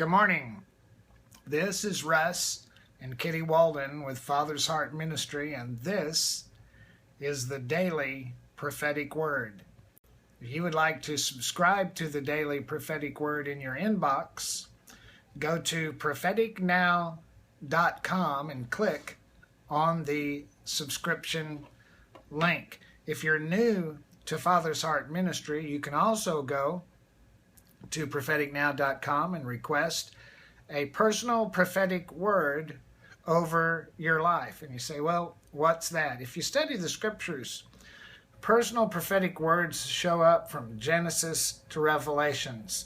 Good morning. This is Russ and Kitty Walden with Father's Heart Ministry, and this is the Daily Prophetic Word. If you would like to subscribe to the Daily Prophetic Word in your inbox, go to propheticnow.com and click on the subscription link. If you're new to Father's Heart Ministry, you can also go to propheticnow.com and request a personal prophetic word over your life. And you say, well, what's that? If you study the scriptures, personal prophetic words show up from Genesis to Revelations.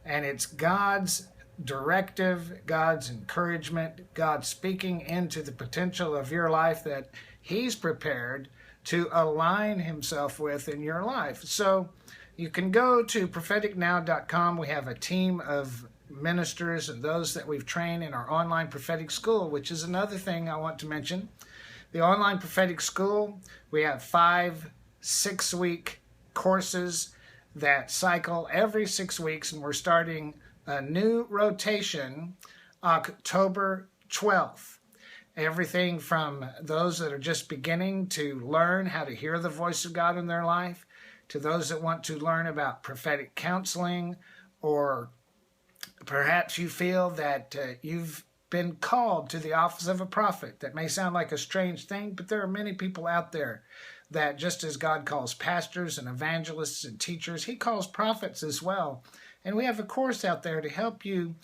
And it's God's directive, God's encouragement, God speaking into the potential of your life that He's prepared to align Himself with in your life. So you can go to propheticnow.com. We have a team of ministers and those that we've trained in our online prophetic school, which is another thing I want to mention. The online prophetic school, we have 5 6-week courses that cycle every 6 weeks, and we're starting a new rotation October 12th. Everything from those that are just beginning to learn how to hear the voice of God in their life, to those that want to learn about prophetic counseling, or perhaps you feel that you've been called to the office of a prophet. That may sound like a strange thing, but there are many people out there that, just as God calls pastors and evangelists and teachers, He calls prophets as well. And we have a course out there to help you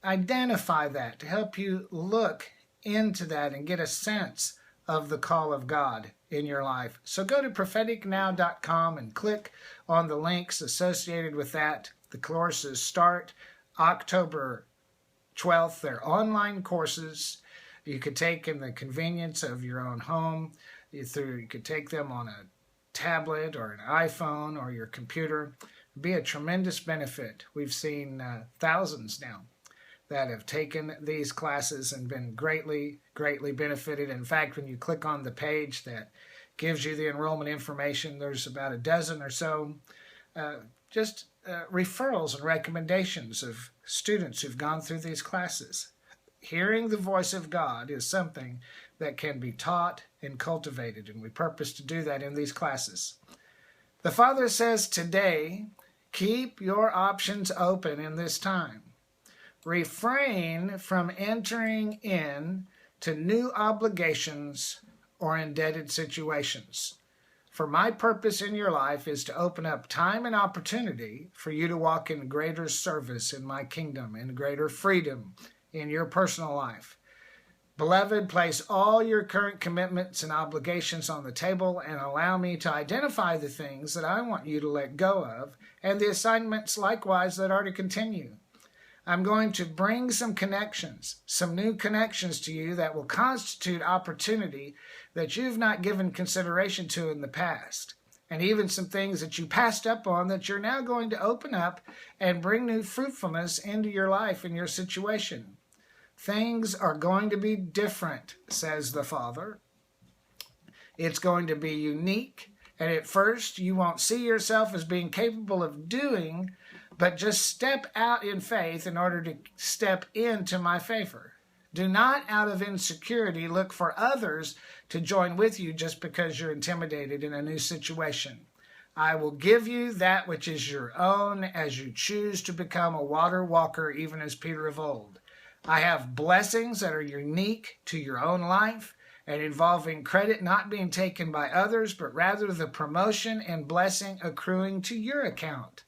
identify that, to help you look into that and get a sense of the call of God in your life. So go to propheticnow.com and click on the links associated with that. The courses start October 12th. They're online courses you could take in the convenience of your own home. You could take them on a tablet or an iPhone or your computer. It'd be a tremendous benefit. We've seen thousands now that have taken these classes and been greatly benefited. In fact, when you click on the page that gives you the enrollment information, there's about a dozen or so referrals and recommendations of students who've gone through these classes. Hearing the voice of God is something that can be taught and cultivated, and we purpose to do that in these classes. The Father says today, keep your options open in this time. Refrain from entering in to new obligations or indebted situations. For my purpose in your life is to open up time and opportunity for you to walk in greater service in my kingdom and greater freedom in your personal life. Beloved, place all your current commitments and obligations on the table and allow me to identify the things that I want you to let go of and the assignments likewise that are to continue. I'm going to bring some connections, some new connections to you that will constitute opportunity that you've not given consideration to in the past, and even some things that you passed up on that you're now going to open up and bring new fruitfulness into your life and your situation. Things are going to be different, says the Father. It's going to be unique, and at first you won't see yourself as being capable of doing, but just step out in faith in order to step into my favor. Do not, out of insecurity, look for others to join with you just because you're intimidated in a new situation. I will give you that which is your own as you choose to become a water walker, even as Peter of old. I have blessings that are unique to your own life and involving credit not being taken by others, but rather the promotion and blessing accruing to your account.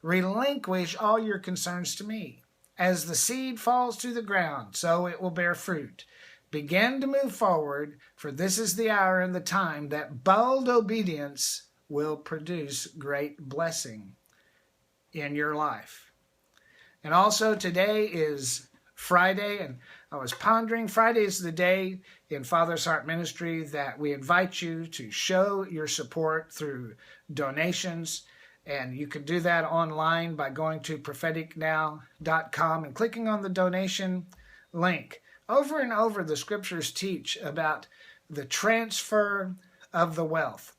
Relinquish all your concerns to me. As the seed falls to the ground, so it will bear fruit. Begin to move forward, for this is the hour and the time that bold obedience will produce great blessing in your life. And also today is Friday, and I was pondering, Friday is the day in Father's Heart Ministry that we invite you to show your support through donations. And you can do that online by going to propheticnow.com and clicking on the donation link. Over and over, the scriptures teach about the transfer of the wealth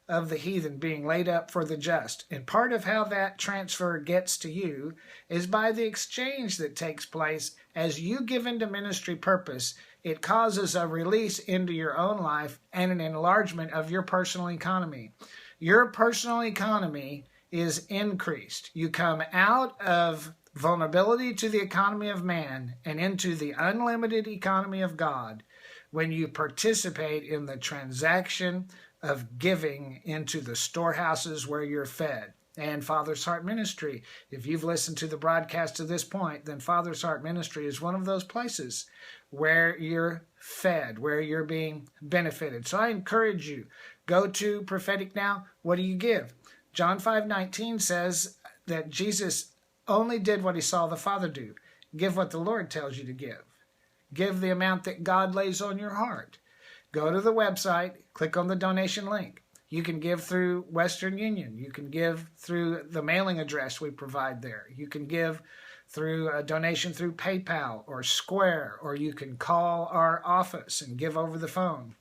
of the heathen being laid up for the just. And part of how that transfer gets to you is by the exchange that takes place as you give into ministry purpose. It causes a release into your own life and an enlargement of your personal economy. Your personal economy is increased. You come out of vulnerability to the economy of man and into the unlimited economy of God when you participate in the transaction of giving into the storehouses where you're fed. And Father's Heart Ministry, if you've listened to the broadcast to this point, then Father's Heart Ministry is one of those places where you're fed, where you're being benefited. So I encourage you, go to Prophetic Now. What do you give? John 5:19 says that Jesus only did what he saw the Father do. Give what the Lord tells you to give. Give the amount that God lays on your heart. Go to the website, click on the donation link. You can give through Western Union. You can give through the mailing address we provide there. You can give through a donation through PayPal or Square, or you can call our office and give over the phone.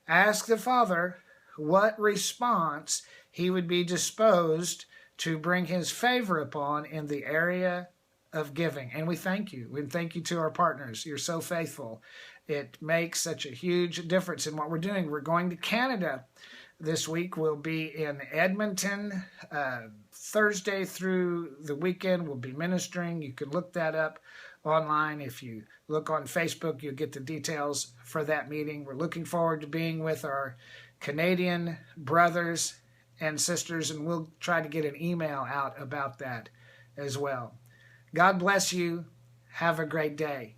Ask the Father what response he would be disposed to bring his favor upon in the area of giving. And we thank you. We thank you to our partners. You're so faithful. It makes such a huge difference in what we're doing. We're going to Canada this week. We'll be in Edmonton Thursday through the weekend. We'll be ministering. You can look that up online. If you look on Facebook, you'll get the details for that meeting. We're looking forward to being with our Canadian brothers and sisters, and we'll try to get an email out about that as well. God bless you. Have a great day.